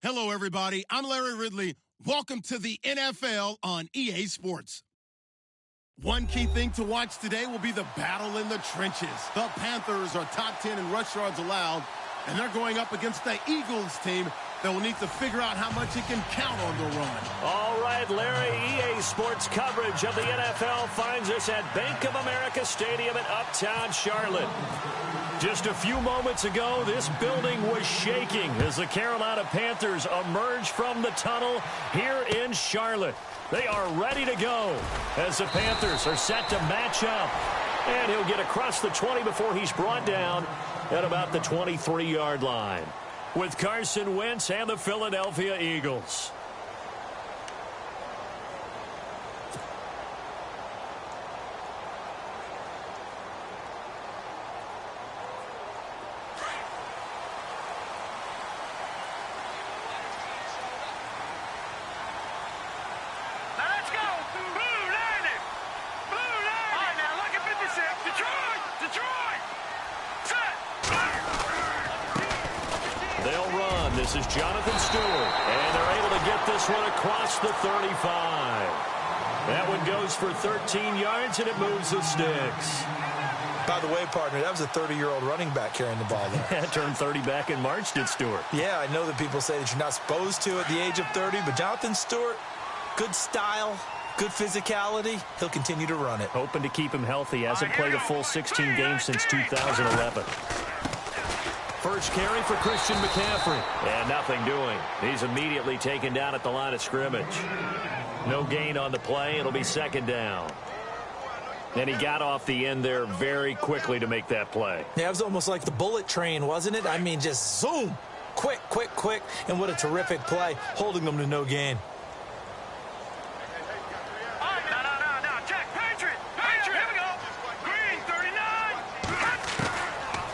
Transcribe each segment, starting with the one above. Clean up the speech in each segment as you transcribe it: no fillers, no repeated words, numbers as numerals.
Hello, everybody. I'm Larry Ridley. Welcome to the NFL on EA Sports. One key thing to watch today will be the battle in the trenches. The Panthers are top 10 in rush yards allowed, and they're going up against the Eagles team that will need to figure out how much it can count on the run. All right, Larry, EA Sports coverage of the NFL finds us at Bank of America Stadium in Uptown Charlotte. Just a few moments ago, this building was shaking as the Carolina Panthers emerged from the tunnel here in Charlotte. They are ready to go as the Panthers are set to match up. And he'll get across the 20 before he's brought down at about the 23-yard line with Carson Wentz and the Philadelphia Eagles. This is Jonathan Stewart, and they're able to get this one across the 35. That one goes for 13 yards, and it moves the sticks. By the way, partner, that was a 30-year-old running back carrying the ball there. Turned 30 back in March, did Stewart. Yeah, I know that people say that you're not supposed to at the age of 30, but Jonathan Stewart, good style, good physicality. He'll continue to run it. Hoping to keep him healthy. Hasn't played a full 16 games since 2011. First carry for Christian McCaffrey. And nothing doing. He's immediately taken down at the line of scrimmage. No gain on the play. It'll be second down. And he got off the end there very quickly to make that play. Yeah, it was almost like the bullet train, wasn't it? I mean, just zoom. Quick, quick, quick. And what a terrific play, holding them to no gain.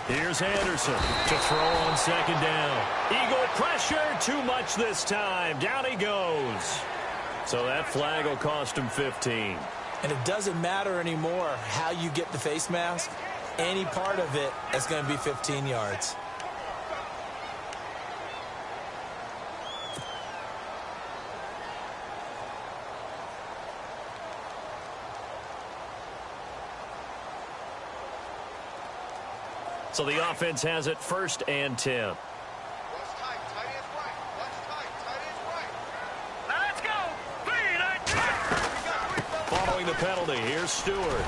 Here's Anderson to throw on second down. Eagle pressure, too much this time. Down he goes. So that flag will cost him 15. And it doesn't matter anymore how you get the face mask. Any part of it is going to be 15 yards. So the offense has it first and 10. Following the penalty, here's Stewart.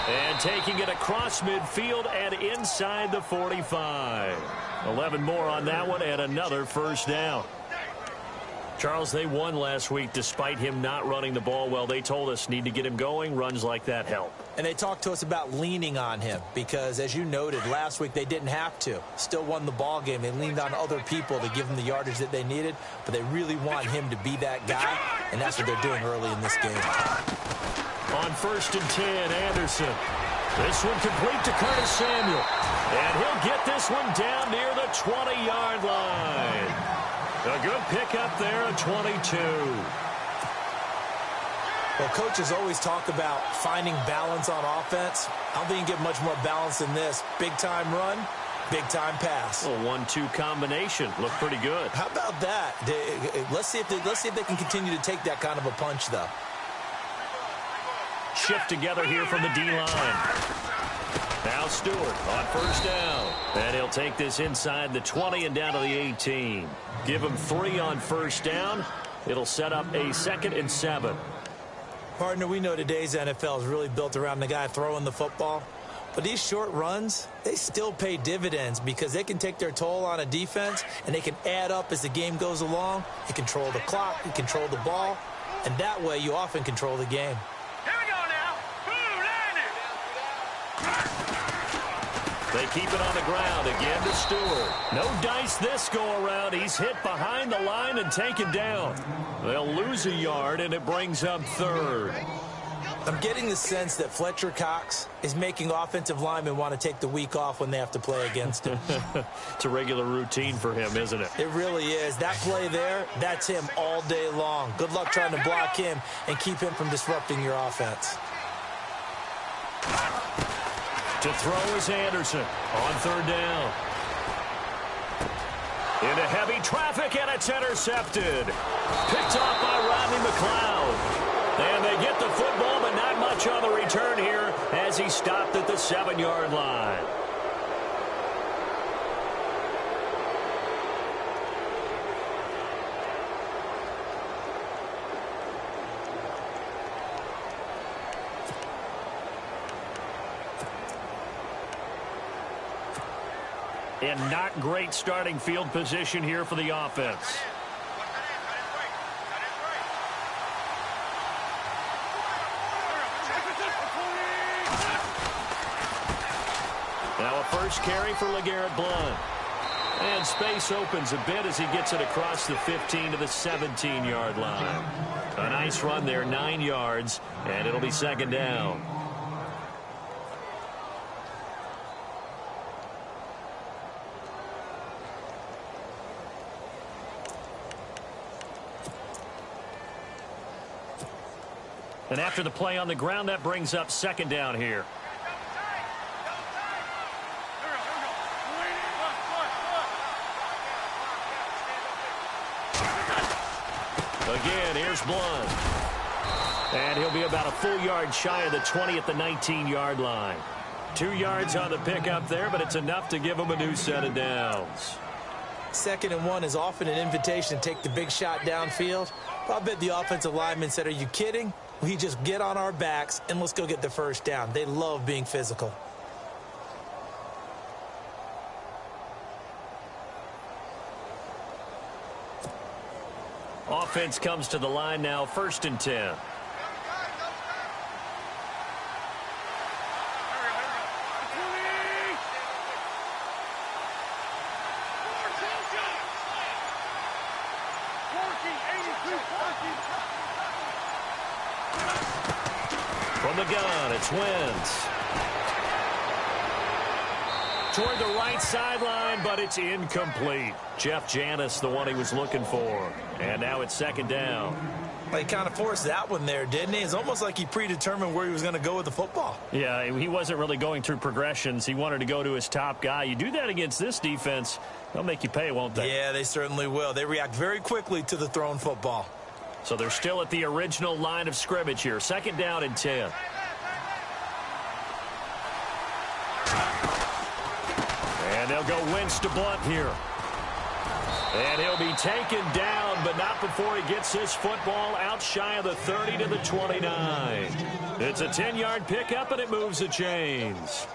And taking it across midfield and inside the 45. 11 more on that one and another first down. Charles, they won last week despite him not running the ball well. They told us need to get him going. Runs like that help. And they talked to us about leaning on him because, as you noted, last week they didn't have to. Still won the ball game. They leaned on other people to give them the yardage that they needed, but they really want him to be that guy, and that's what they're doing early in this game. On first and 10, Anderson. This one complete to Curtis Samuel. And he'll get this one down near the 20-yard line. A good pickup there at 22. Well, coaches always talk about finding balance on offense. I don't think you can get much more balance than this. Big-time run, big-time pass. A 1-2 combination. Looked pretty good. How about that? Let's see if they can continue to take that kind of a punch, though. Shift together here from the D-line. Now Stewart on first down. And he'll take this inside the 20 and down to the 18. Give him 3 on first down. It'll set up a 2nd and 7. Partner, we know today's NFL is really built around the guy throwing the football. But these short runs, they still pay dividends because they can take their toll on a defense and they can add up as the game goes along. You control the clock, you control the ball, and that way you often control the game. They keep it on the ground again to Stewart. No dice this go-around. He's hit behind the line and taken down. They'll lose a yard, and it brings up 3rd. I'm getting the sense that Fletcher Cox is making offensive linemen want to take the week off when they have to play against him. It's a regular routine for him, isn't it? It really is. That play there, that's him all day long. Good luck trying to block him and keep him from disrupting your offense. To throw is Anderson on 3rd down. Into heavy traffic, and it's intercepted. Picked off by Rodney McLeod. And they get the football, but not much on the return here as he stopped at the 7-yard line. And not great starting field position here for the offense. Now a first carry for LeGarrette Blount. And space opens a bit as he gets it across the 15 to the 17-yard line. A nice run there, 9 yards, and it'll be second down. And after the play on the ground, that brings up second down here. Again, here's Blount. And he'll be about a full yard shy of the 20 at the 19-yard line. 2 yards on the pickup there, but it's enough to give him a new set of downs. 2nd and 1 is often an invitation to take the big shot downfield. But I bet the offensive lineman said, are you kidding? We just get on our backs and let's go get the first down. They love being physical. Offense comes to the line now, 1st and 10. From the gun, it's Wentz. Toward the right sideline, but it's incomplete. Jeff Janis, the one he was looking for. And now it's second down. He kind of forced that one there, didn't he? It's almost like he predetermined where he was going to go with the football. Yeah, he wasn't really going through progressions. He wanted to go to his top guy. You do that against this defense, they'll make you pay, won't they? Yeah, they certainly will. They react very quickly to the thrown football. So they're still at the original line of scrimmage here. Second down and 10. And they'll go Wentz to Blount here. And he'll be taken down, but not before he gets this football out shy of the 30 to the 29. It's a 10-yard pickup, and it moves the chains.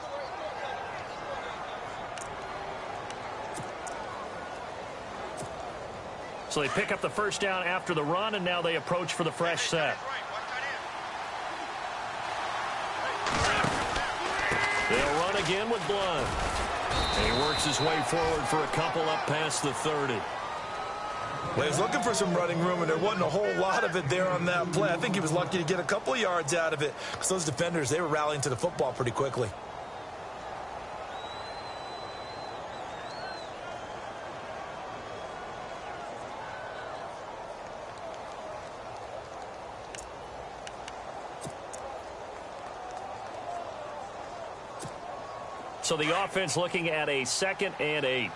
So they pick up the first down after the run, and now they approach for the fresh set. They'll run again with Blount. And he works his way forward for a couple up past the 30. Well, he was looking for some running room, and there wasn't a whole lot of it there on that play. I think he was lucky to get a couple of yards out of it because those defenders, they were rallying to the football pretty quickly. So the offense looking at a 2nd and 8.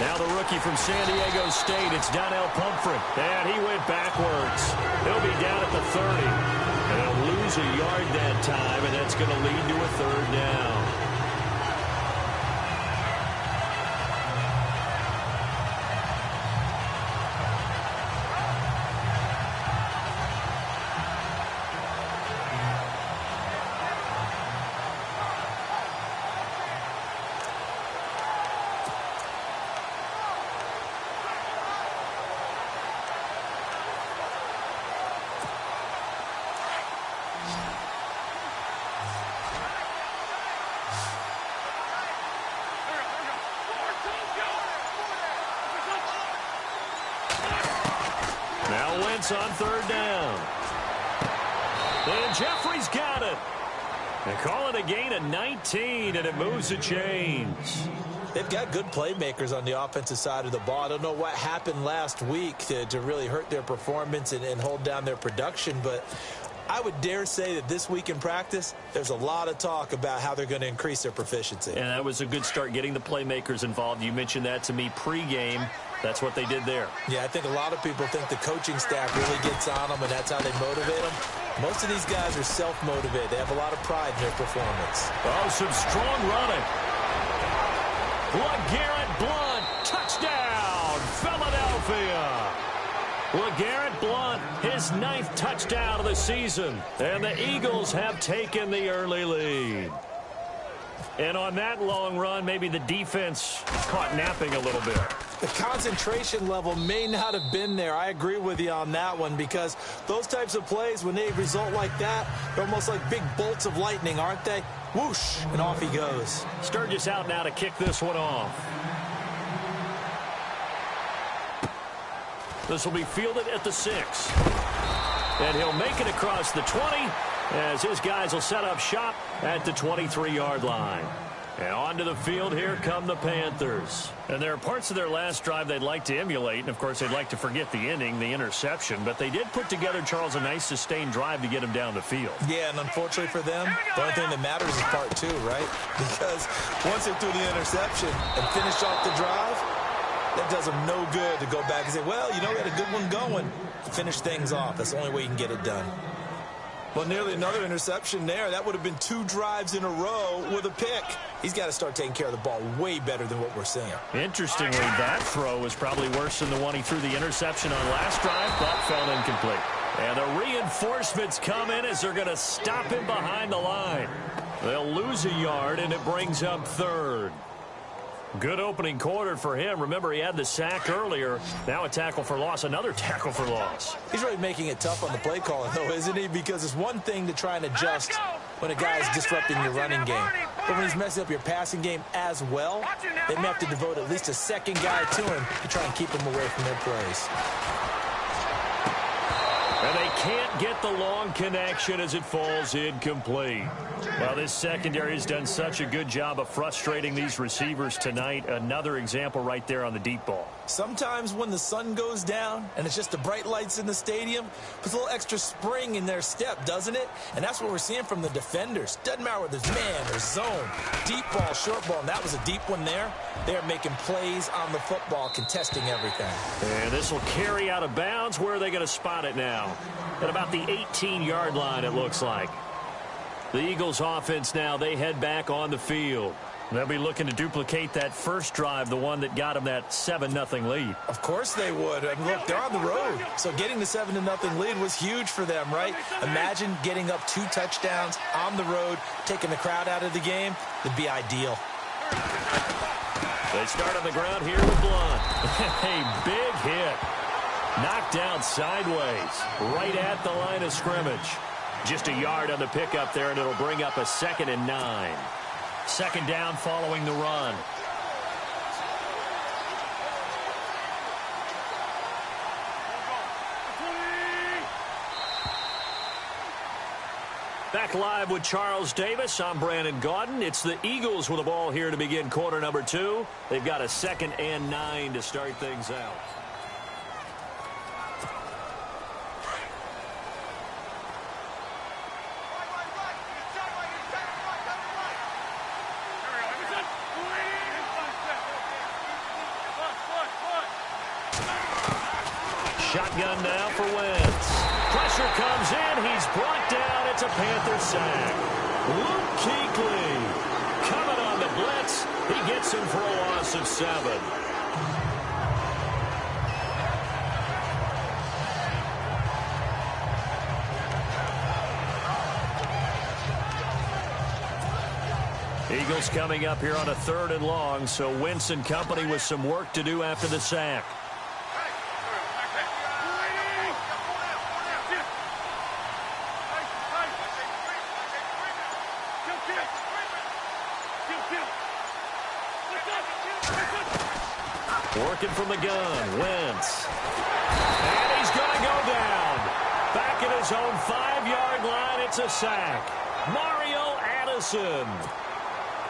Now the rookie from San Diego State, it's Donnell Pumphrey. And he went backwards. He'll be down at the 30. And he'll lose a yard that time, and that's going to lead to a 3rd down. On 3rd down. And Jeffrey's got it. They call it a gain of 19, and it moves the chains. They've got good playmakers on the offensive side of the ball. I don't know what happened last week to really hurt their performance and hold down their production, but I would dare say that this week in practice, there's a lot of talk about how they're going to increase their proficiency. And that was a good start, getting the playmakers involved. You mentioned that to me pregame. That's what they did there. Yeah, I think a lot of people think the coaching staff really gets on them, and that's how they motivate them. Most of these guys are self-motivated. They have a lot of pride in their performance. Oh, some strong running. LeGarrette Blount, touchdown, Philadelphia. LeGarrette Blount, his 9th touchdown of the season. And the Eagles have taken the early lead. And on that long run, maybe the defense caught napping a little bit. The concentration level may not have been there. I agree with you on that one, because those types of plays, when they result like that, they're almost like big bolts of lightning, aren't they? Whoosh, and off he goes. Sturgis out now to kick this one off. This will be fielded at the 6. And he'll make it across the 20 as his guys will set up shop at the 23-yard line. And onto the field, here come the Panthers. And there are parts of their last drive they'd like to emulate, and of course they'd like to forget the inning, the interception, but they did put together, Charles, a nice sustained drive to get him down the field. Yeah, and unfortunately for them, the only thing that matters is part 2, right? Because once they threw the interception and finished off the drive, that does them no good to go back and say, well, you know, we had a good one going. Finish things off. That's the only way you can get it done. Well, nearly another interception there. That would have been 2 drives in a row with a pick. He's got to start taking care of the ball way better than what we're seeing. Interestingly, that throw was probably worse than the one he threw the interception on last drive, but fell incomplete. And the reinforcements come in as they're going to stop him behind the line. They'll lose a yard, and it brings up 3rd. Good opening quarter for him. Remember, he had the sack earlier. Now a tackle for loss, another tackle for loss. He's really making it tough on the play calling, though, isn't he? Because it's one thing to try and adjust when a guy is disrupting your running game. But when he's messing up your passing game as well, they may have to devote at least a second guy to him to try and keep him away from their plays. And they can't get the long connection as it falls incomplete. Well, this secondary has done such a good job of frustrating these receivers tonight. Another example right there on the deep ball. Sometimes when the sun goes down and it's just the bright lights in the stadium, puts a little extra spring in their step, doesn't it? And that's what we're seeing from the defenders. Doesn't matter whether there's man or zone, deep ball, short ball, and that was a deep one there. They're making plays on the football, contesting everything. And this will carry out of bounds. Where are they going to spot it now? At about the 18-yard line, it looks like. The Eagles offense now, they head back on the field. They'll be looking to duplicate that first drive, the one that got them that 7-0 lead. Of course they would. I mean, look, they're on the road. So getting the 7-0 lead was huge for them, right? Imagine getting up 2 touchdowns on the road, taking the crowd out of the game. It'd be ideal. They start on the ground here with Blount. A big hit. Knocked down sideways, right at the line of scrimmage. Just a yard on the pickup there, and it'll bring up a 2nd and 9. 2nd down following the run. Back live with Charles Davis. I'm Brandon Gaudin. It's the Eagles with the ball here to begin quarter number 2. They've got a 2nd and 9 to start things out. Shotgun now for Wentz. Pressure comes in. He's brought down. It's a Panther sack. Luke Kuechly coming on the blitz. He gets him for a loss of 7. Eagles coming up here on a 3rd and long, so Wentz and company with some work to do after the sack. Working from the gun, Wentz. And he's going to go down. Back at his own 5-yard line, it's a sack. Mario Addison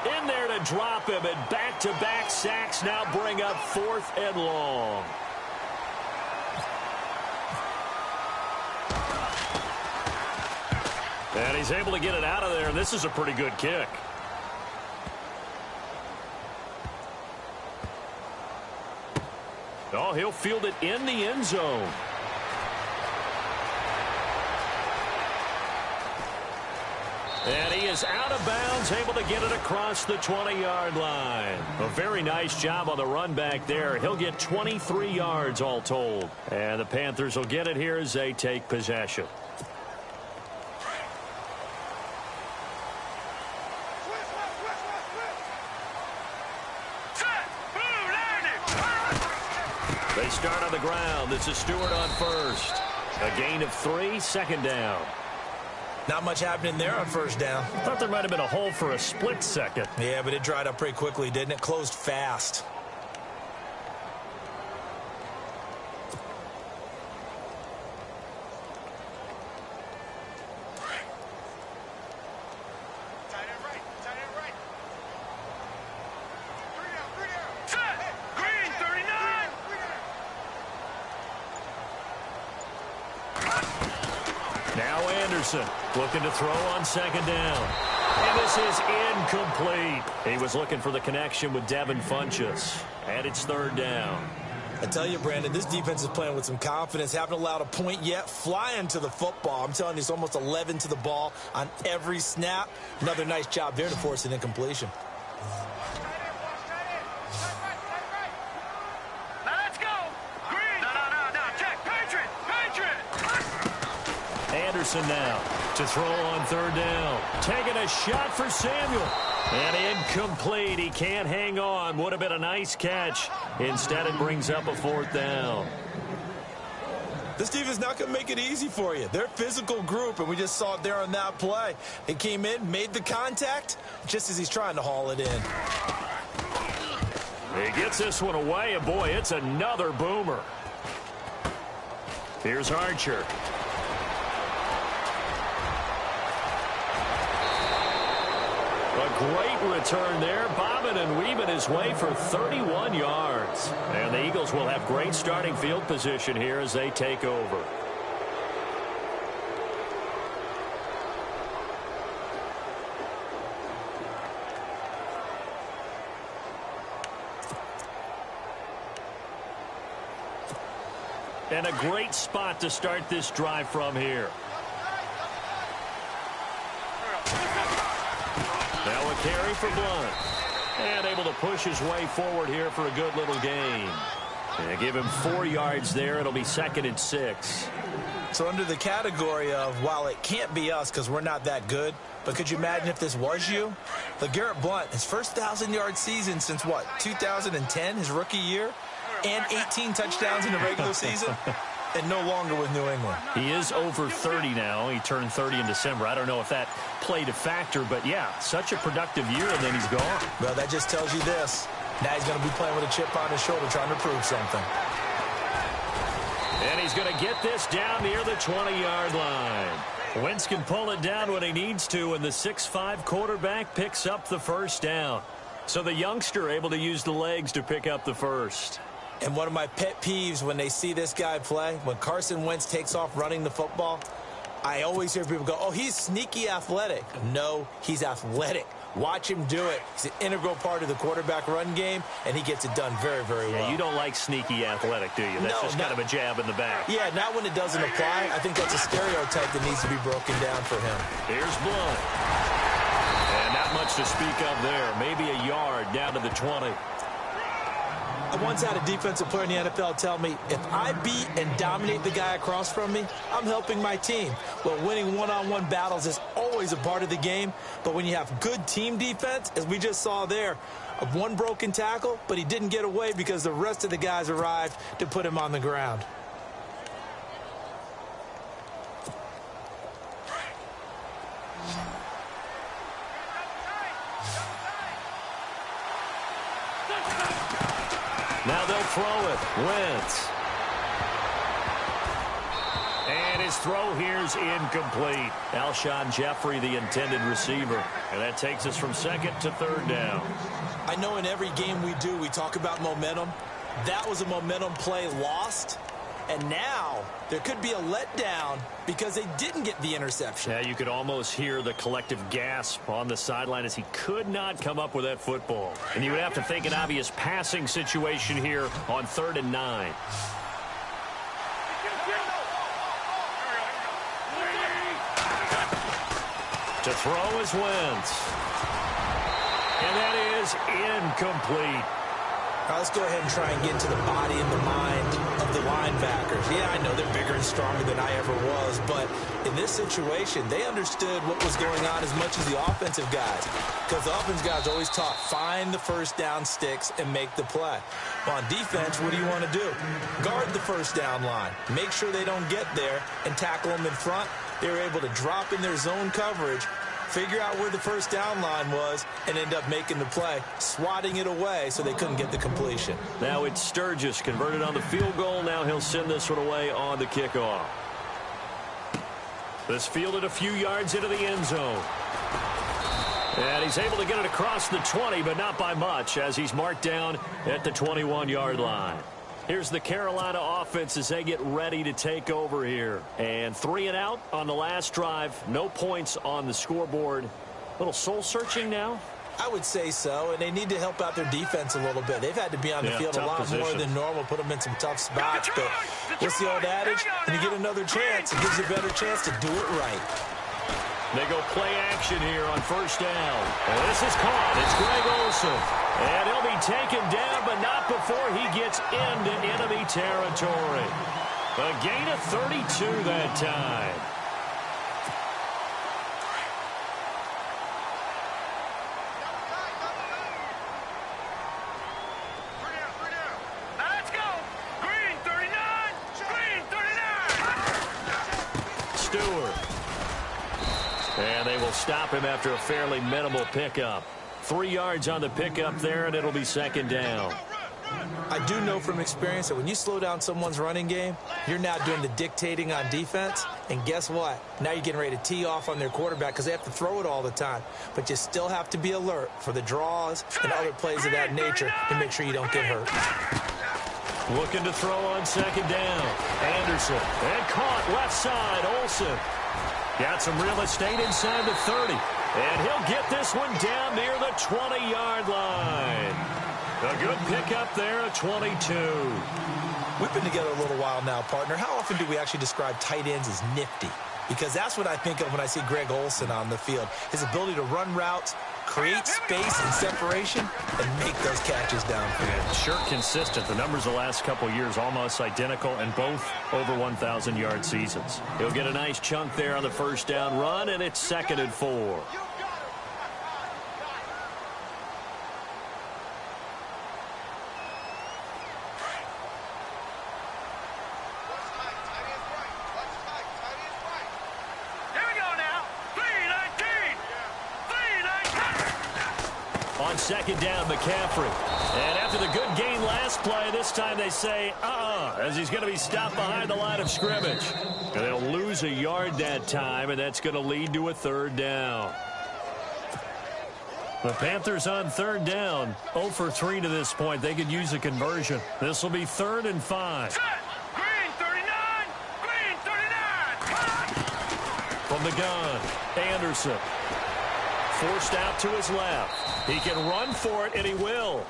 in there to drop him, and back-to-back sacks now bring up 4th and long. And he's able to get it out of there. This is a pretty good kick. Oh, he'll field it in the end zone. And he is out of bounds, able to get it across the 20-yard line. A very nice job on the run back there. He'll get 23 yards all told. And the Panthers will get it here as they take possession. They start on the ground. This is Stewart on first. A gain of 3, second down. Not much happening there on first down. Thought there might have been a hole for a split second. Yeah, but it dried up pretty quickly, didn't it? Closed fast. Looking to throw on second down. And this is incomplete. He was looking for the connection with Devin Funchess. And it's third down. I tell you, Brandon, this defense is playing with some confidence. Haven't allowed a point yet. Flying to the football. I'm telling you, it's almost 11 to the ball on every snap. Another nice job there to force an incompletion. Anderson now to throw on third down. Taking a shot for Samuel. And incomplete. He can't hang on. Would have been a nice catch. Instead, it brings up a fourth down. This team is not going to make it easy for you. They're a physical group, and we just saw it there on that play. He came in, made the contact, just as he's trying to haul it in. He gets this one away, and boy, it's another boomer. Here's Archer. A great return there, bobbing and weaving his way for 31 yards. And the Eagles will have great starting field position here as they take over. And a great spot to start this drive from here. Now a carry for Blunt. And able to push his way forward here for a good little gain. And give him 4 yards there. It'll be 2nd and 6. So under the category of, while it can't be us because we're not that good, but could you imagine if this was you? LeGarrette Blunt, his first 1,000-yard season since, what, 2010, his rookie year? And 18 touchdowns in the regular season? And no longer with New England. He is over 30 now. He turned 30 in December. I don't know if that played a factor, but yeah, such a productive year, and then he's gone. Well, that just tells you this. Now he's going to be playing with a chip on his shoulder trying to prove something. And he's going to get this down near the 20-yard line. Wentz can pull it down when he needs to, and the 6'5" quarterback picks up the first down. So the youngster able to use the legs to pick up the first. And one of my pet peeves when they see this guy play, when Carson Wentz takes off running the football, I always hear people go, oh, he's sneaky athletic. No, he's athletic. Watch him do it. He's an integral part of the quarterback run game, and he gets it done very, very well. Yeah, you don't like sneaky athletic, do you? That's just kind of a jab in the back. Yeah, not when it doesn't apply. I think that's a stereotype that needs to be broken down for him. Here's Blunt. And not much to speak of there. Maybe a yard down to the 20. I once had a defensive player in the NFL tell me, if I beat and dominate the guy across from me, I'm helping my team. Well, winning one-on-one battles is always a part of the game, but when you have good team defense, as we just saw there, one broken tackle, but he didn't get away because the rest of the guys arrived to put him on the ground. Now they'll throw it. Wentz. And his throw here's incomplete. Alshon Jeffrey, the intended receiver. And that takes us from 2nd to 3rd down. I know in every game we do, we talk about momentum. That was a momentum play lost. And now there could be a letdown because they didn't get the interception. Yeah, you could almost hear the collective gasp on the sideline as he could not come up with that football. And you would have to think an obvious passing situation here on 3rd and 9. To throw is Wentz. And that is incomplete. Now let's go ahead and try and get into the body and the mind of the linebackers. Yeah, I know they're bigger and stronger than I ever was, but in this situation, they understood what was going on as much as the offensive guys, because the offensive guys always taught, find the first down sticks and make the play. Well, on defense, what do you want to do? Guard the first down line. Make sure they don't get there and tackle them in front. They were able to drop in their zone coverage, figure out where the first down line was, and end up making the play, swatting it away so they couldn't get the completion. Now it's Sturgis converted on the field goal. Now he'll send this one away on the kickoff. This fielded a few yards into the end zone. And he's able to get it across the 20, but not by much, as he's marked down at the 21-yard line. Here's the Carolina offense as they get ready to take over here. And 3 and out on the last drive. No points on the scoreboard. A little soul-searching now? I would say so, and they need to help out their defense a little bit. They've had to be on the field a lot more than normal, put them in some tough spots. But what's the old adage? When you get another chance, it gives you a better chance to do it right. They go play action here on first down. And this is caught. It's Greg Olsen. And he'll be taken down, but not before he gets into enemy territory. A gain of 32 that time. Let's go. Green 39. Green 39. Stewart. And they will stop him after a fairly minimal pickup. 3 yards on the pickup there, and it'll be second down. I do know from experience that when you slow down someone's running game, you're now doing the dictating on defense. And guess what? Now you're getting ready to tee off on their quarterback because they have to throw it all the time. But you still have to be alert for the draws and other plays of that nature to make sure you don't get hurt. Looking to throw on second down. Anderson. And caught left side. Olsen. Got some real estate inside the 30. And he'll get this one down near the 20-yard line. A good pickup there at 22. We've been together a little while now, partner. How often do we actually describe tight ends as nifty? Because that's what I think of when I see Greg Olsen on the field. His ability to run routes, create space and separation, and make those catches downfield. Yeah, sure consistent. The numbers the last couple years almost identical, and both over 1,000-yard seasons. He'll get a nice chunk there on the first down run, and it's 2nd and 4. On second down, McCaffrey. And after the good gain last play, this time they say, as he's going to be stopped behind the line of scrimmage. And they'll lose a yard that time, and that's going to lead to a 3rd down. The Panthers on 3rd down, 0 for 3 to this point. They could use a conversion. This will be 3rd and 5. Green 39. Green 39. From the gun, Anderson. Forced out to his left. He can run for it, and he will.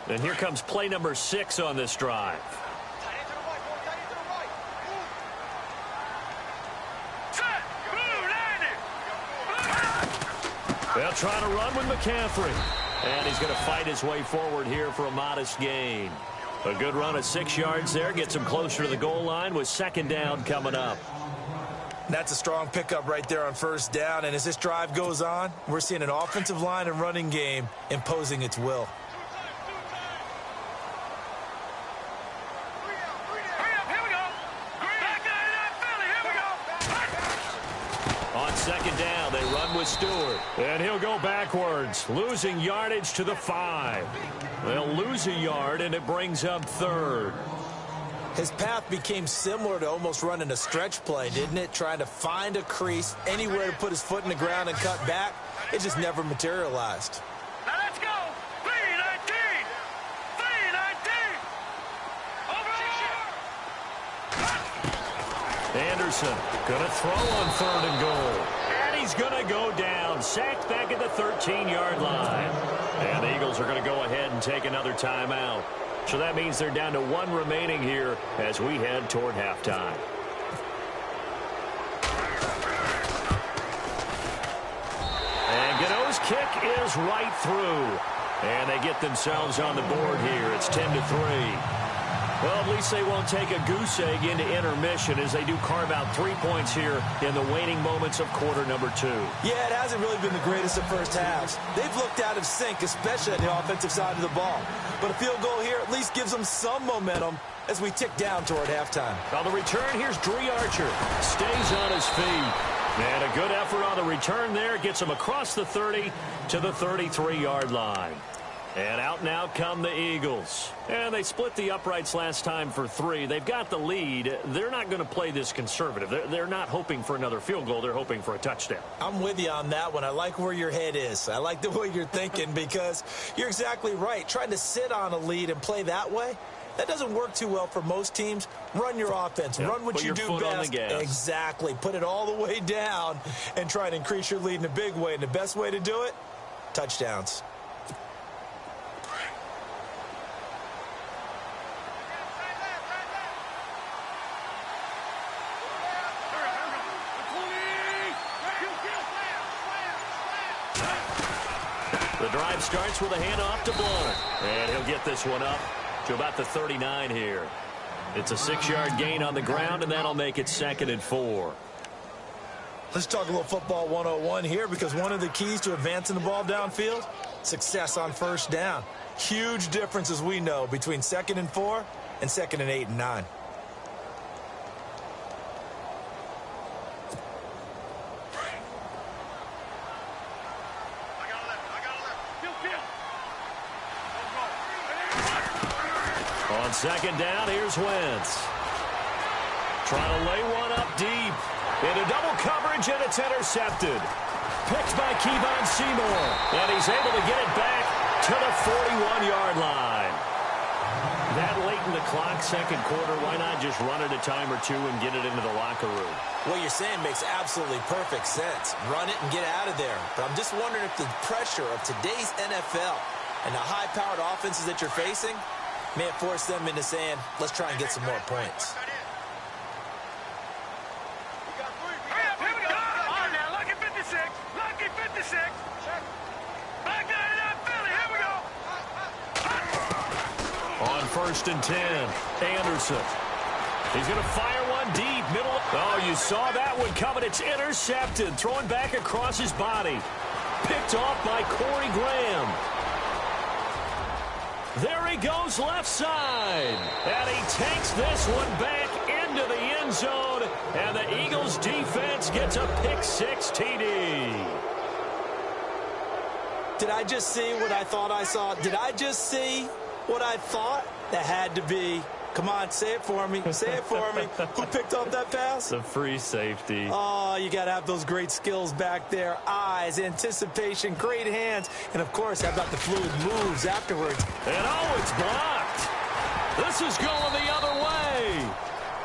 And here comes play number 6 on this drive. They'll try to run with McCaffrey. And he's going to fight his way forward here for a modest gain. A good run of 6 yards there. Gets him closer to the goal line with second down coming up. That's a strong pickup right there on first down. And as this drive goes on, we're seeing an offensive line and running game imposing its will. On second down, they run with Stewart. And he'll go backwards, losing yardage to the 5. They'll lose a yard, and it brings up 3rd. His path became similar to almost running a stretch play, didn't it? Trying to find a crease, anywhere to put his foot in the ground and cut back. It just never materialized. Now let's go. 3-19. 3-19. Over. Anderson going to throw on 3rd and goal. And he's going to go down. Sacked back at the 13-yard line. And the Eagles are going to go ahead and take another timeout. So that means they're down to 1 remaining here as we head toward halftime. And Gano's kick is right through. And they get themselves on the board here. It's 10-3. Well, at least they won't take a goose egg into intermission as they do carve out 3 points here in the waning moments of quarter number 2. Yeah, it hasn't really been the greatest of first halves. They've looked out of sync, especially on the offensive side of the ball. But a field goal here at least gives them some momentum as we tick down toward halftime. On the return, here's Dree Archer. Stays on his feet. And a good effort on the return there. Gets him across the 30 to the 33-yard line. And out now come the Eagles. And they split the uprights last time for 3. They've got the lead. They're not going to play this conservative. They're not hoping for another field goal. They're hoping for a touchdown. I'm with you on that one. I like where your head is. I like the way you're thinking because you're exactly right. Trying to sit on a lead and play that way, that doesn't work too well for most teams. Run your offense. Yep. Run what Put you your do foot best. on the gas. Exactly. Put it all the way down and try and increase your lead in a big way. And the best way to do it, touchdowns. The drive starts with a handoff to Blunt. And he'll get this one up to about the 39 here. It's a 6-yard gain on the ground, and that'll make it 2nd and 4. Let's talk a little football 101 here because one of the keys to advancing the ball downfield, success on first down. Huge difference, as we know, between 2nd and 4 and 2nd and 8 and 9. On 2nd down, here's Wentz. Trying to lay one up deep. Into double coverage, and it's intercepted. Picked by Kevon Seymour. And he's able to get it back to the 41-yard line. That late in the clock, 2nd quarter, why not just run it a time or two and get it into the locker room? What you're saying makes absolutely perfect sense. Run it and get out of there. But I'm just wondering if the pressure of today's NFL and the high-powered offenses that you're facing may have forced them into saying, let's try and get some more points. On 1st and 10, Anderson. He's going to fire one deep. Middle. Oh, you saw that one coming. It's intercepted. Throwing back across his body. Picked off by Corey Graham. There he goes left side. And he takes this one back into the end zone. And the Eagles defense gets a pick-6 TD. Did I just see what I thought I saw? Did I just see what I thought? That had to be. Come on, say it for me. Say it for me. Who picked up that pass? The free safety. Oh, you got to have those great skills back there. Eyes, anticipation, great hands. And, of course, how about the fluid moves afterwards? And, oh, it's blocked. This is going the other way.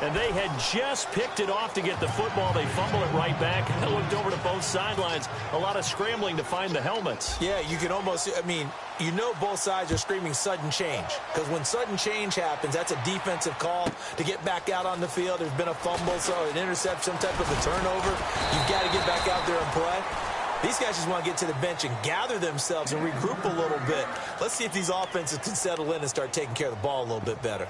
And they had just picked it off to get the football. They fumble it right back. I looked over to both sidelines. A lot of scrambling to find the helmets. Yeah, you can almost, I mean, you know both sides are screaming sudden change. Because when sudden change happens, that's a defensive call to get back out on the field. There's been a fumble, so an interception, some type of a turnover. You've got to get back out there and play. These guys just want to get to the bench and gather themselves and regroup a little bit. Let's see if these offenses can settle in and start taking care of the ball a little bit better.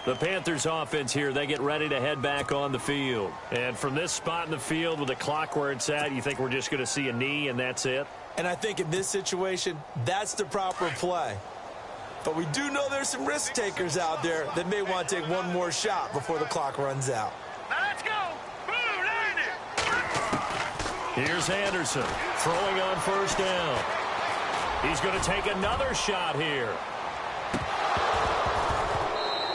The Panthers offense here, they get ready to head back on the field. And from this spot in the field with the clock where it's at, you think we're just going to see a knee and that's it? And I think in this situation, that's the proper play. But we do know there's some risk takers out there that may want to take one more shot before the clock runs out. Now let's go. Boom, Here's Anderson throwing on 1st down. He's going to take another shot here.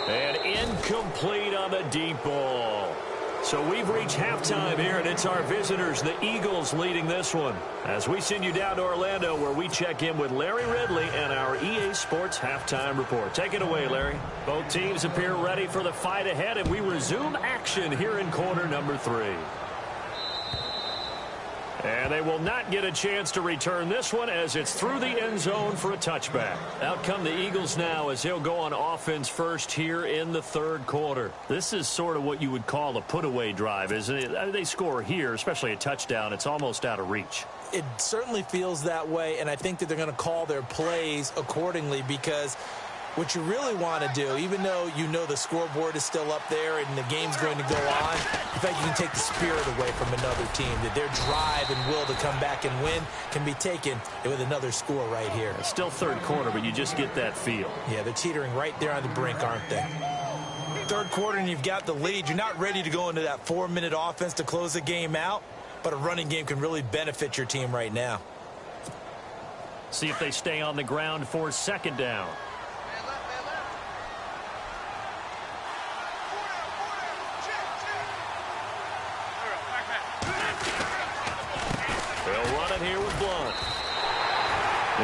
And Incomplete on the deep ball. So we've reached halftime here, and it's our visitors, the Eagles, leading this one. As we send you down to Orlando, where we check in with Larry Ridley and our EA Sports Halftime Report. Take it away, Larry. Both teams appear ready for the fight ahead, and we resume action here in quarter number 3. And they will not get a chance to return this one as it's through the end zone for a touchback. Out come the Eagles now as they'll go on offense first here in the third quarter. This is sort of what you would call a put-away drive, isn't it? They score here, especially a touchdown. It's almost out of reach. It certainly feels that way, and I think that they're going to call their plays accordingly because what you really want to do, even though you know the scoreboard is still up there and the game's going to go on, in fact, you can take the spirit away from another team, that their drive and will to come back and win can be taken with another score right here. It's still third quarter, but you just get that feel. Yeah, they're teetering right there on the brink, aren't they? Third quarter and you've got the lead. You're not ready to go into that 4-minute offense to close the game out, but a running game can really benefit your team right now. See if they stay on the ground for second down. They'll run it here with Blunt.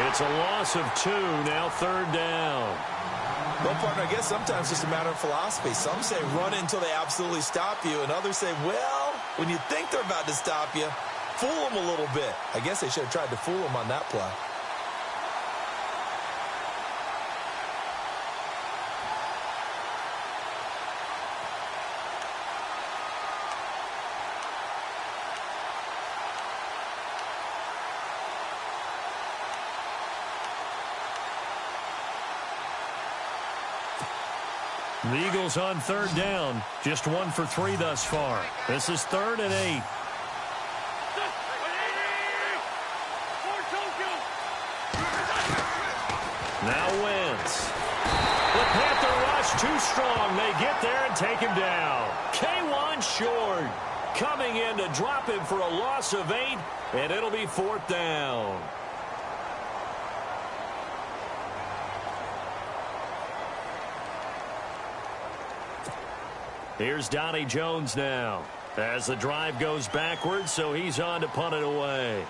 It's a loss of 2, now third down. Well, partner, I guess sometimes it's just a matter of philosophy. Some say run it until they absolutely stop you, and others say, well, when you think they're about to stop you, fool them a little bit. I guess they should have tried to fool them on that play. The Eagles on third down. Just 1 for 3 thus far. This is 3rd and 8. Now Wentz. The Panther rush too strong. They get there and take him down. K1 short. Coming in to drop him for a loss of 8, and it'll be 4th down. Here's Donnie Jones now as the drive goes backwards, so he's on to punt it away.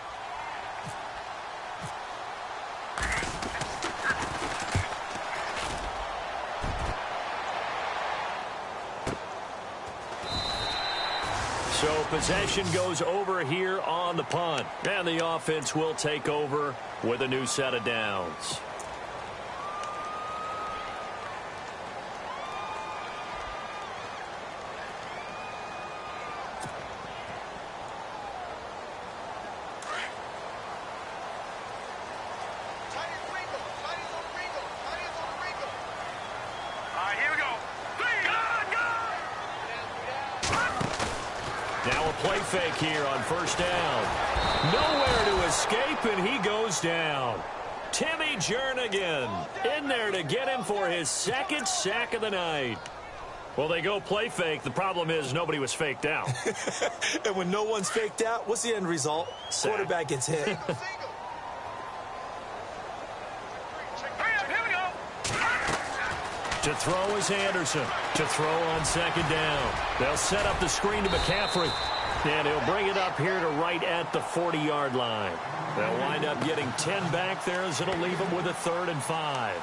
So possession goes over here on the punt, and the offense will take over with a new set of downs. Fake here on first down. Nowhere to escape, and he goes down. Timmy Jernigan in there to get him for his 2nd sack of the night. Well, they go play fake. The problem is nobody was faked out. And when no one's faked out, what's the end result? Sack. Quarterback gets hit. To throw is Anderson. To throw on 2nd down. They'll set up the screen to McCaffrey. And he'll bring it up here to right at the 40-yard line. They'll wind up getting 10 back there as it'll leave him with a 3rd and 5.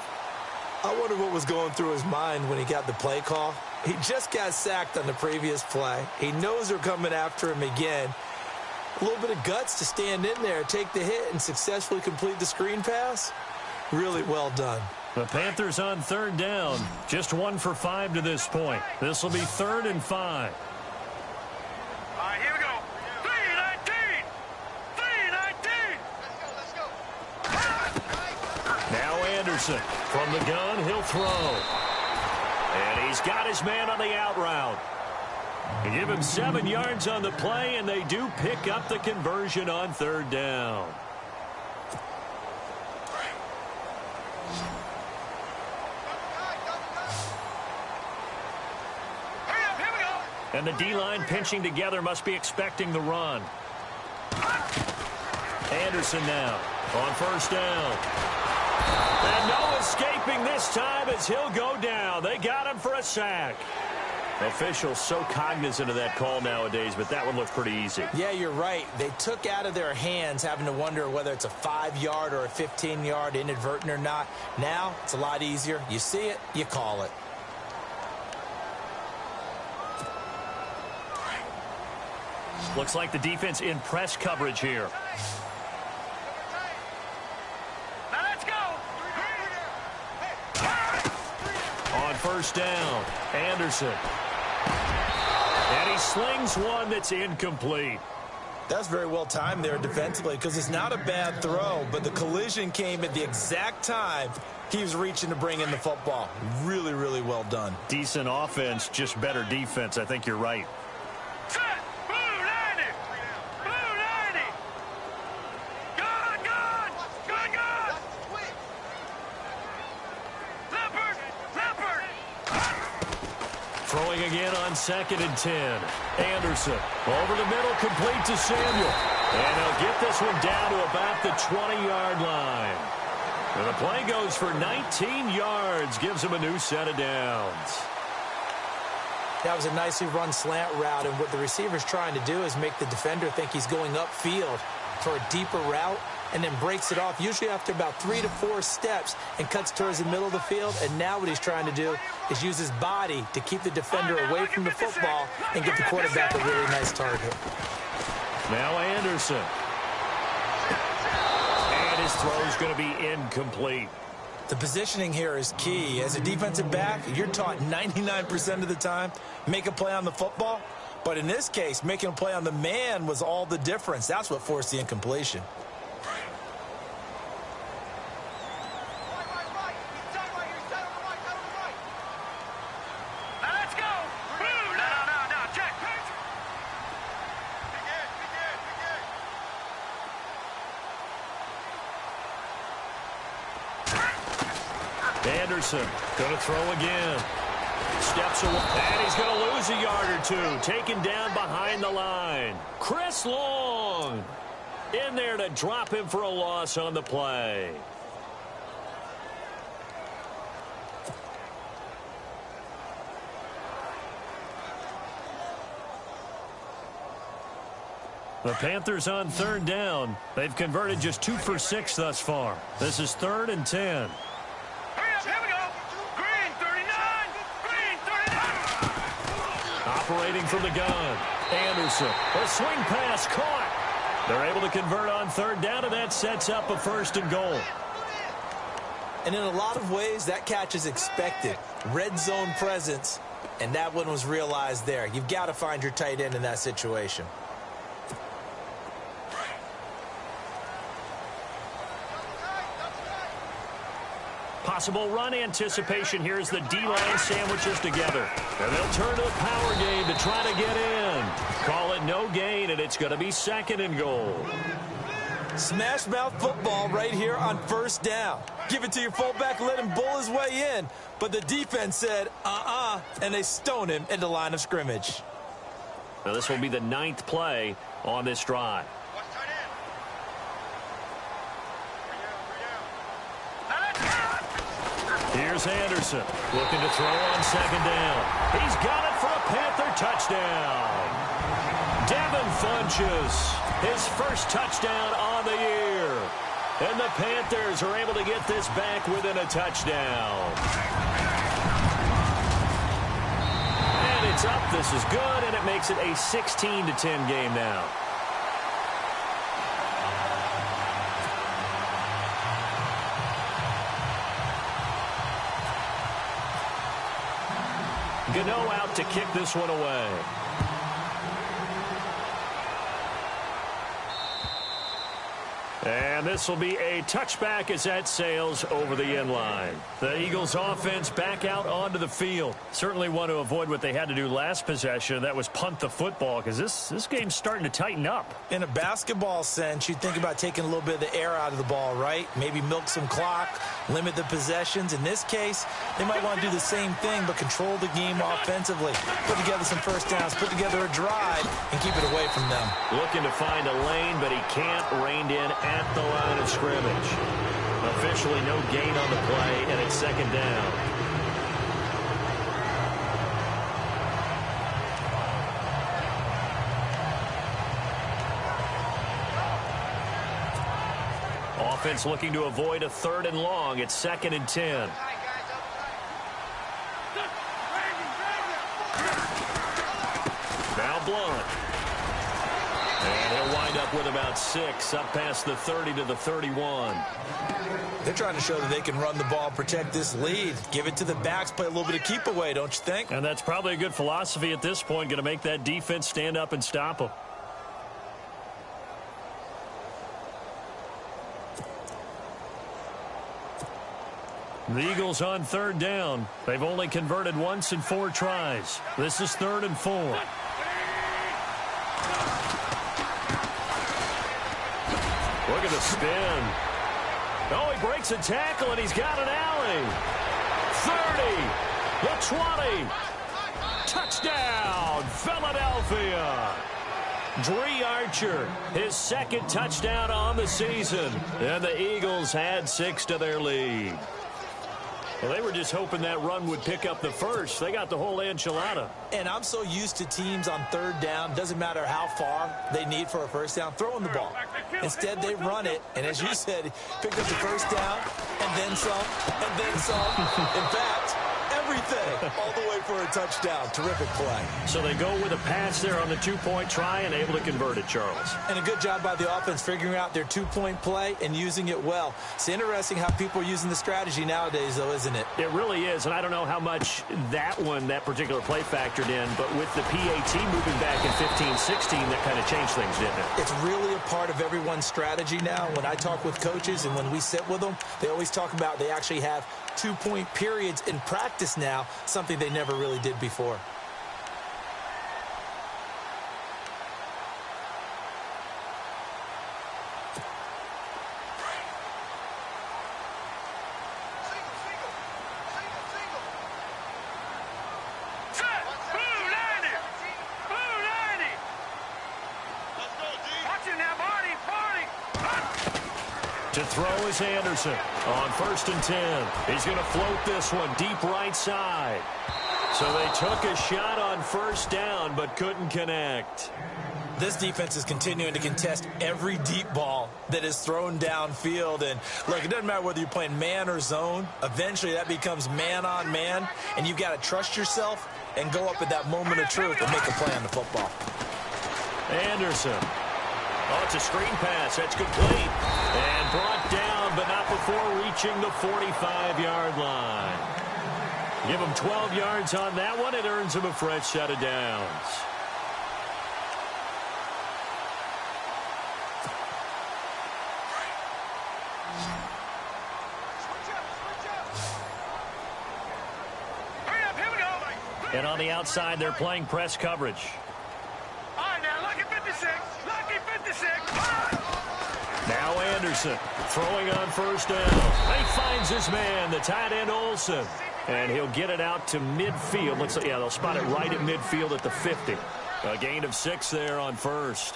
I wonder what was going through his mind when he got the play call. He just got sacked on the previous play. He knows they're coming after him again. A little bit of guts to stand in there, take the hit, and successfully complete the screen pass. Really well done. The Panthers on 3rd down. Just 1 for 5 to this point. This will be 3rd and 5. Here we go. 3-19. 3-19. Let's go. Now Anderson from the gun. He'll throw. And he's got his man on the out route. They give him 7 yards on the play, and they do pick up the conversion on 3rd down. And the D-line pinching together must be expecting the run. Anderson now on 1st down. And no escaping this time as he'll go down. They got him for a sack. Officials so cognizant of that call nowadays, but that one looked pretty easy. Yeah, you're right. They took out of their hands having to wonder whether it's a 5-yard or a 15-yard inadvertent or not. Now, it's a lot easier. You see it, you call it. Looks like the defense in press coverage here. Now let's go. On first down, Anderson. And he slings one that's incomplete. That's very well timed there defensively because it's not a bad throw, but the collision came at the exact time he was reaching to bring in the football. Really, really well done. Decent offense, just better defense. I think you're right. Set. Blue 90. Blue 90. Good, good. Good, good. Leopard. Leopard. Throwing again on 2nd and 10. Anderson over the middle, complete to Samuel. And he'll get this one down to about the 20-yard line. And the play goes for 19 yards, gives him a new set of downs. That was a nicely run slant route, and what the receiver's trying to do is make the defender think he's going upfield for a deeper route, and then breaks it off, usually after about 3 to 4 steps, and cuts towards the middle of the field. And now what he's trying to do is use his body to keep the defender away from the football and give the quarterback a really nice target. Now Anderson. And his throw's going to be incomplete. The positioning here is key. As a defensive back, you're taught 99% of the time, make a play on the football. But in this case, making a play on the man was all the difference. That's what forced the incompletion. Anderson going to throw again. Steps away, and he's going to lose a yard or two. Taken down behind the line. Chris Long in there to drop him for a loss on the play. The Panthers on 3rd down. They've converted just 2 for 6 thus far. This is 3rd and 10. Here we go. Green 39. Green 39. Operating from the gun. Anderson. A swing pass caught. They're able to convert on 3rd down, and that sets up a 1st and goal. And in a lot of ways, that catch is expected. Red zone presence, and that one was realized there. You've got to find your tight end in that situation. Possible run anticipation here as the D-line sandwiches together. And they'll turn to the power game to try to get in. Call it no gain, and it's going to be 2nd and goal. Smash mouth football right here on 1st down. Give it to your fullback, let him bull his way in. But the defense said, and they stone him at the line of scrimmage. Now this will be the 9th play on this drive. Here's Anderson looking to throw on 2nd down. He's got it for a Panther touchdown. Devin Funchess, his first touchdown on the year. And the Panthers are able to get this back within a touchdown. And it's up. This is good, and it makes it a 16-10 game now. Gano out to kick this one away. And this will be a touchback as that sails over the end line. The Eagles offense back out onto the field. Certainly want to avoid what they had to do last possession. That was punt the football, because this game's starting to tighten up. In a basketball sense, you think about taking a little bit of the air out of the ball, right? Maybe milk some clock, limit the possessions. In this case, they might want to do the same thing, but control the game offensively. Put together some 1st downs, put together a drive, and keep it away from them. Looking to find a lane, but he can't. Reined in at the line of scrimmage. Officially no gain on the play, and it's second down. Offense looking to avoid a 3rd and long. It's 2nd and 10. Now Blunt. And he'll wind up with about 6, up past the 30 to the 31. They're trying to show that they can run the ball, protect this lead. Give it to the backs, play a little bit of keep away, don't you think? And that's probably a good philosophy at this point, going to make that defense stand up and stop them. The Eagles on 3rd down. They've only converted once in 4 tries. This is 3rd and 4. Look at the spin. Oh, he breaks a tackle, and he's got an alley. 30, the 20. Touchdown, Philadelphia. Dree Archer, his 2nd touchdown on the season. And the Eagles add 6 to their lead. Well, they were just hoping that run would pick up the first. They got the whole enchilada. And I'm so used to teams on 3rd down, doesn't matter how far they need for a 1st down, throwing the ball. Instead, they run it, and as you said, pick up the 1st down, and then some, and then some. In fact, everything, all the way for a touchdown. Terrific play. So they go with a pass there on the 2-point try and able to convert it, Charles. And a good job by the offense figuring out their 2-point play and using it well. It's interesting how people are using the strategy nowadays, though, isn't it? It really is, and I don't know how much that particular play factored in, but with the PAT moving back in 15-16, that kind of changed things, didn't it? It's really a part of everyone's strategy now. When I talk with coaches and when we sit with them, they always talk about they actually have 2-point periods in practice now, something they never really did before. To throw is Anderson on 1st and 10. He's going to float this one deep right side. So they took a shot on 1st down but couldn't connect. This defense is continuing to contest every deep ball that is thrown downfield. And look, it doesn't matter whether you're playing man or zone. Eventually that becomes man on man, and you've got to trust yourself and go up at that moment of truth and make a play on the football. Anderson. Oh, it's a screen pass. That's complete. And brought down, but not before reaching the 45-yard line. Give him 12 yards on that one. It earns him a fresh set of downs. And on the outside, they're playing press coverage. All right, now, lucky 56. Lucky 56. Now Anderson throwing on 1st down. He finds his man, the tight end Olsen. And he'll get it out to midfield. Looks like, yeah, they'll spot it right at midfield at the 50. A gain of 6 there on 1st.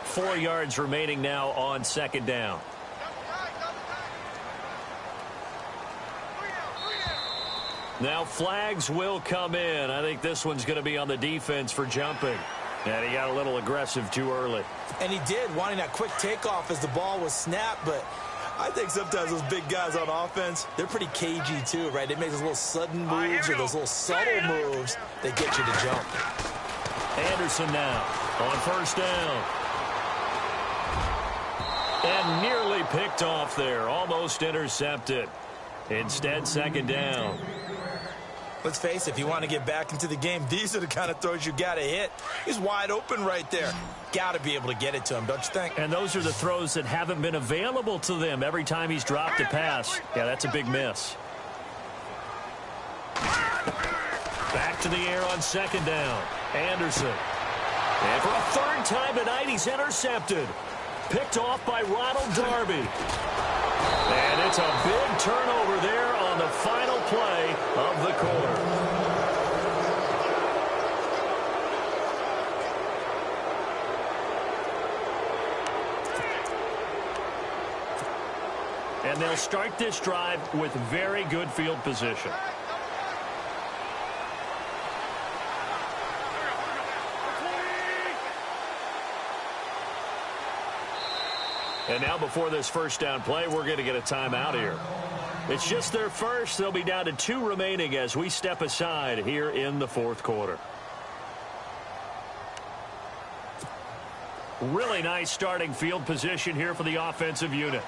4 yards remaining now on 2nd down. Now flags will come in. I think this one's going to be on the defense for jumping. And he got a little aggressive too early. And he did, wanting that quick takeoff as the ball was snapped. But I think sometimes those big guys on offense, they're pretty cagey too, right? They make those little sudden moves or those little subtle moves that get you to jump. Anderson now on 1st down. And nearly picked off there. Almost intercepted. Instead, 2nd down. Let's face it, if you want to get back into the game, these are the kind of throws you got to hit. He's wide open right there. Got to be able to get it to him, don't you think? And those are the throws that haven't been available to them every time he's dropped a pass. Yeah, that's a big miss. Back to the air on 2nd down. Anderson. And for a 3rd time tonight, he's intercepted. Picked off by Ronald Darby. And it's a big turnover there on the final play of the quarter. And they'll start this drive with very good field position. And now before this first down play, we're going to get a timeout here. It's just their first. They'll be down to 2 remaining as we step aside here in the fourth quarter. Really nice starting field position here for the offensive unit.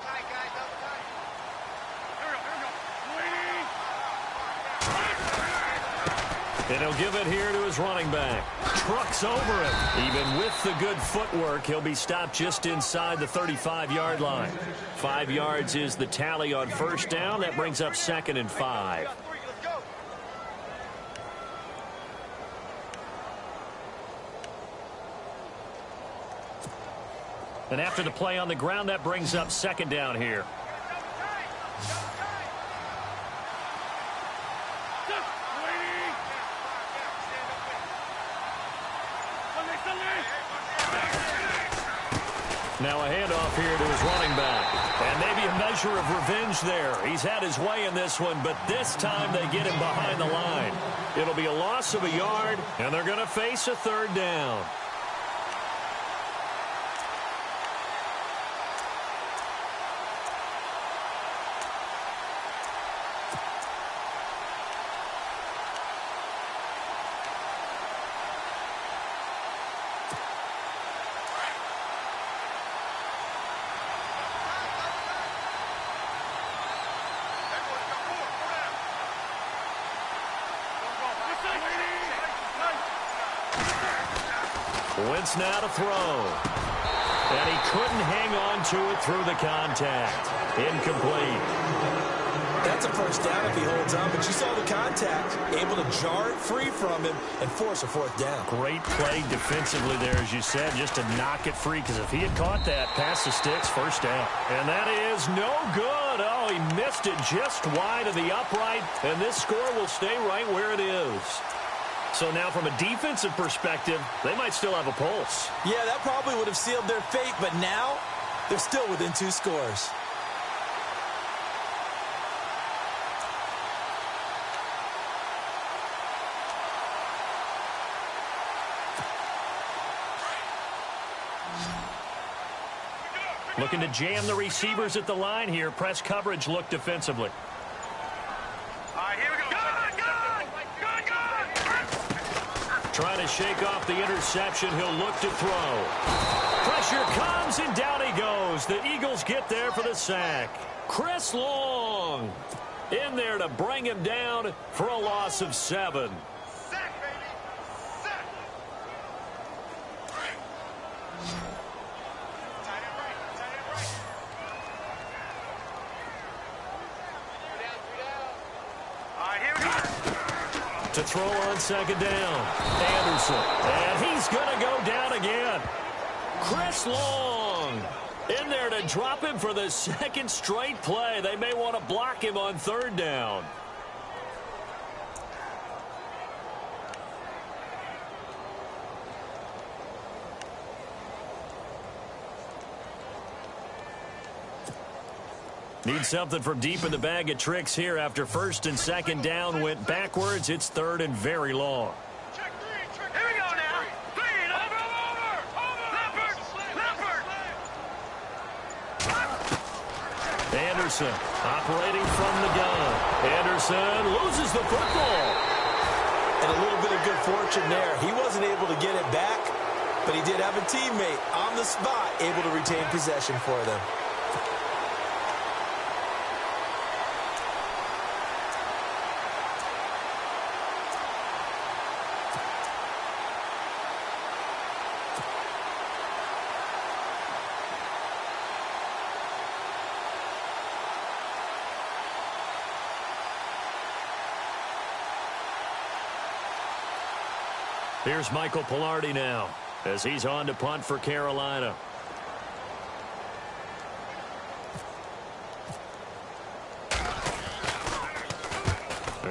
And he'll give it here to his running back. Trucks over him. Even with the good footwork, he'll be stopped just inside the 35-yard line. 5 yards is the tally on first down. That brings up 2nd and 5. And after the play on the ground, that brings up 2nd down here. Now a handoff here to his running back. And maybe a measure of revenge there. He's had his way in this one, but this time they get him behind the line. It'll be a loss of a yard, and they're going to face a 3rd down. Wentz now to throw. And he couldn't hang on to it through the contact. Incomplete. That's a first down if he holds on, but you saw the contact. Able to jar it free from him and force a 4th down. Great play defensively there, as you said, just to knock it free, because if he had caught that, pass the sticks, first down. And that is no good. Oh, he missed it just wide of the upright, and this score will stay right where it is. So now from a defensive perspective, they might still have a pulse. Yeah, that probably would have sealed their fate, but now they're still within 2 scores. Looking to jam the receivers at the line here. Press coverage look defensively. Trying to shake off the interception. He'll look to throw. Pressure comes, and down he goes. The Eagles get there for the sack. Chris Long in there to bring him down for a loss of 7. Sack, baby. Sack. Tight end right. Tight end right. 3 down. All right, here we go. To throw on 2nd down. Anderson. And he's going to go down again. Chris Long in there to drop him for the 2nd straight play. They may want to block him on 3rd down. Need something from deep in the bag of tricks here after 1st and 2nd down went backwards. It's 3rd and very long. Check 3. Here we go now. 3. Over. Leopard. Anderson operating from the gun. Anderson loses the football. And a little bit of good fortune there. He wasn't able to get it back, but he did have a teammate on the spot able to retain possession for them. Here's Michael Pilardi now as he's on to punt for Carolina.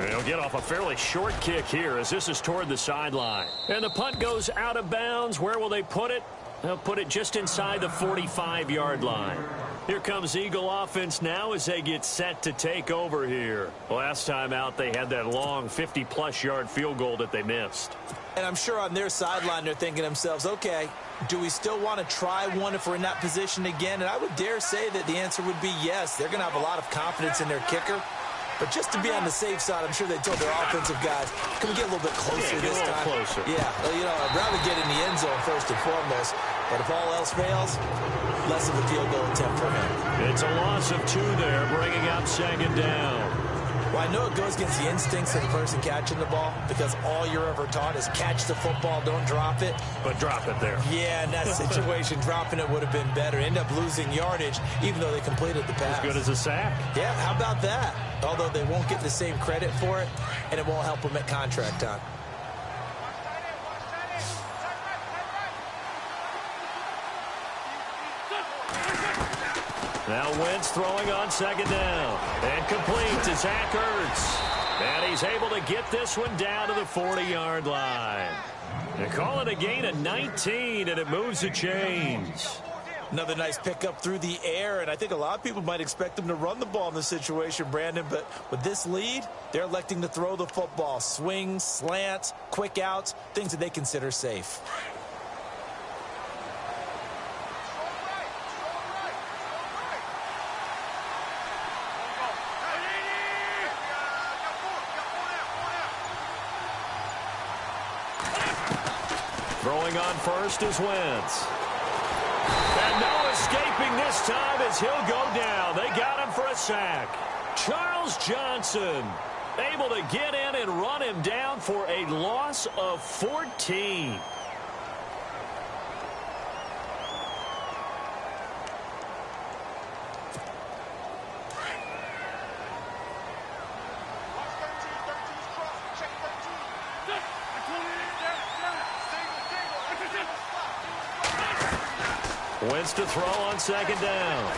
He'll get off a fairly short kick here as this is toward the sideline. And the punt goes out of bounds. Where will they put it? They'll put it just inside the 45-yard line. Here comes Eagle offense now as they get set to take over here. Last time out, they had that long 50-plus yard field goal that they missed. And I'm sure on their sideline they're thinking to themselves, okay, do we still want to try one if we're in that position again? And I would dare say that the answer would be yes. They're going to have a lot of confidence in their kicker. But just to be on the safe side, I'm sure they told their offensive guys, can we get a little bit closer this time? Closer. Yeah, well, you know, I'd rather get in the end zone first and foremost. But if all else fails, less of a field goal attempt for him. It's a loss of 2 there, bringing up second down. Well, I know it goes against the instincts of the person catching the ball because all you're ever taught is catch the football, don't drop it. But drop it there. Yeah, in that situation, dropping it would have been better. End up losing yardage, even though they completed the pass. As good as a sack. Yeah, how about that? Although they won't get the same credit for it, and it won't help them at contract time. Now Wentz throwing on second down. And complete to Zach Ertz. And he's able to get this one down to the 40-yard line. They call it a gain of 19, and it moves the chains. Another nice pickup through the air, and I think a lot of people might expect them to run the ball in this situation, Brandon, but with this lead, they're electing to throw the football. Swings, slants, quick outs, things that they consider safe. Throwing on first is Wentz. And no escaping this time as he'll go down. They got him for a sack. Charles Johnson able to get in and run him down for a loss of 14. Wentz to throw on second down.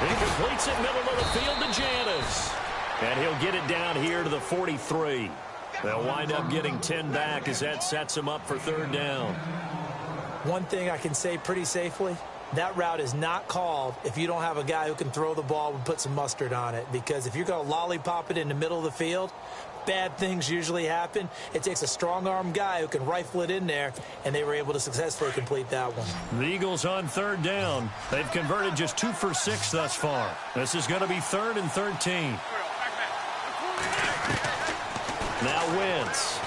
He completes it middle of the field to Janis. And he'll get it down here to the 43. They'll wind up getting 10 back as that sets him up for third down. One thing I can say pretty safely, that route is not called if you don't have a guy who can throw the ball and put some mustard on it. Because if you're going to lollipop it in the middle of the field, bad things usually happen. It takes a strong-arm guy who can rifle it in there, and they were able to successfully complete that one. The Eagles on third down. They've converted just 2 for 6 thus far. This is going to be 3rd and 13. Now Wentz.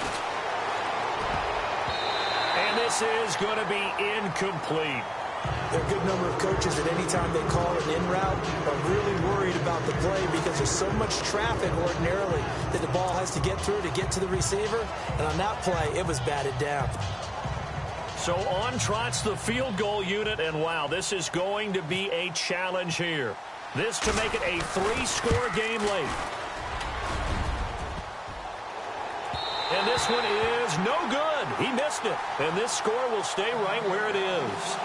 And this is going to be incomplete. There are a good number of coaches that any time they call an in route are really worried about the play because there's so much traffic ordinarily that the ball has to get through to get to the receiver. And on that play, it was batted down. So on trots the field goal unit, and wow, this is going to be a challenge here. This to make it a 3-score game late. And this one is no good. He missed it. And this score will stay right where it is.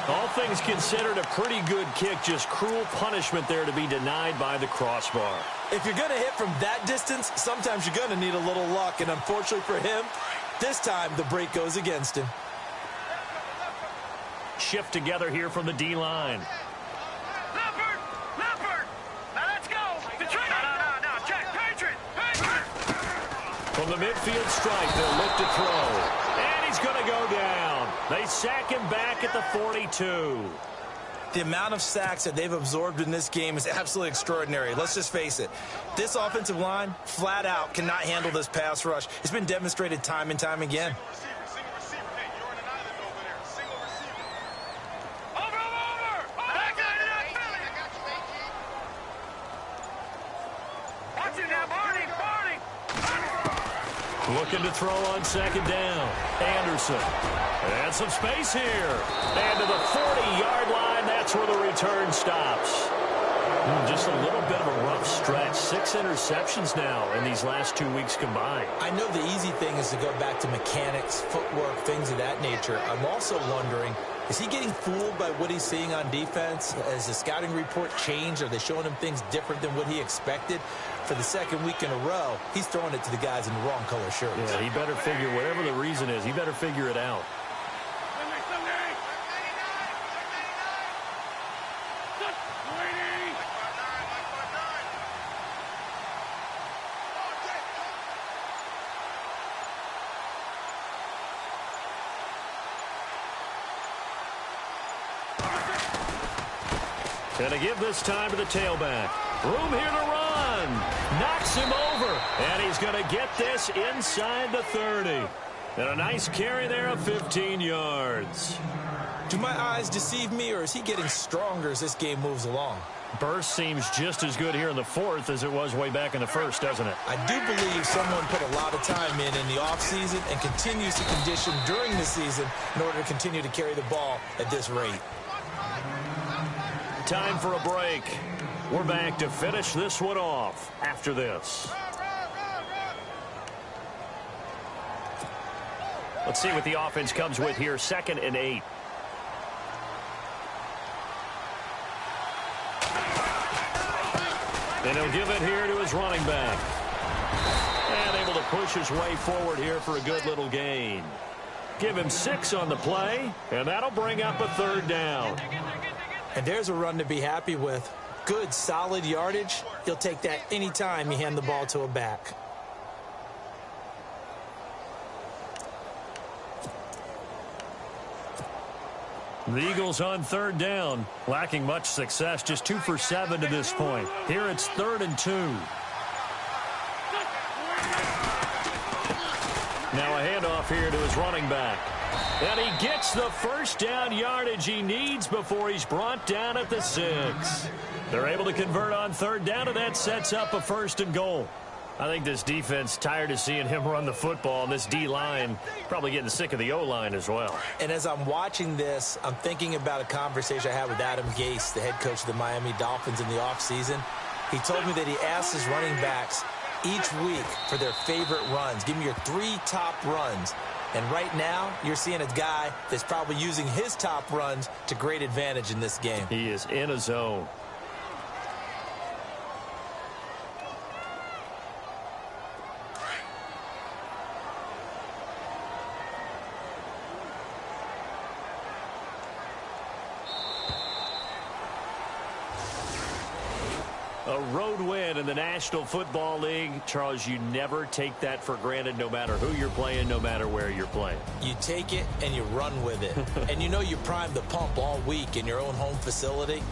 All things considered, a pretty good kick. Just cruel punishment there to be denied by the crossbar. If you're going to hit from that distance, sometimes you're going to need a little luck. And unfortunately for him, this time the break goes against him. Shift together here from the D-line. Leopard! Now let's go! The train! No, check! Patriot! From the midfield stripe, they'll look to throw. And he's going to go down. They sack him back at the 42. The amount of sacks that they've absorbed in this game is absolutely extraordinary. Let's just face it. This offensive line, flat out, cannot handle this pass rush. It's been demonstrated time and time again. Single receiver. Hey, you're on an island over there. Single receiver. Over! Back out of that belly! I got you, AG. Watch it now, Barney! Looking to throw on second down. Anderson. And some space here. And to the 40-yard line, that's where the return stops. Just a little bit of a rough stretch. 6 interceptions now in these last 2 weeks combined. I know the easy thing is to go back to mechanics, footwork, things of that nature. I'm also wondering, is he getting fooled by what he's seeing on defense? Has the scouting report changed? Are they showing him things different than what he expected? for the second week in a row, he's throwing it to the guys in the wrong color shirts. Yeah, he better figure, whatever the reason is, he better figure it out. Gonna give this time to the tailback. Room here to run. Knocks him over. And he's going to get this inside the 30. And a nice carry there of 15 yards. Do my eyes deceive me, or is he getting stronger as this game moves along? Burst seems just as good here in the fourth as it was way back in the first, doesn't it? I do believe someone put a lot of time in the offseason and continues to condition during the season in order to continue to carry the ball at this rate. Time for a break. We're back to finish this one off after this. Let's see what the offense comes with here. 2nd and 8. And he'll give it here to his running back. And able to push his way forward here for a good little gain. Give him 6 on the play, and that'll bring up a 3rd down. And there's a run to be happy with. Good, solid yardage. He'll take that anytime you hand the ball to a back. The Eagles on 3rd down, lacking much success, just 2 for 7 to this point. Here it's 3rd and 2. Now a handoff here to his running back. And he gets the 1st down yardage he needs before he's brought down at the 6. They're able to convert on 3rd down, and that sets up a 1st and goal. I think this defense tired of seeing him run the football, and this D-line probably getting sick of the O-line as well. And as I'm watching this, I'm thinking about a conversation I had with Adam Gase, the head coach of the Miami Dolphins in the offseason. He told me that he asked his running backs each week for their favorite runs. Give me your 3 top runs. And right now, you're seeing a guy that's probably using his top runs to great advantage in this game. He is in a zone. A road win in the National Football League. Charles, you never take that for granted, no matter who you're playing, no matter where you're playing. You take it and you run with it. And you know you primed the pump all week in your own home facility.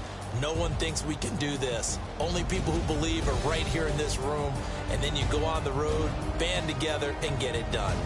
No one thinks we can do this. Only people who believe are right here in this room. And then you go on the road, band together, and get it done.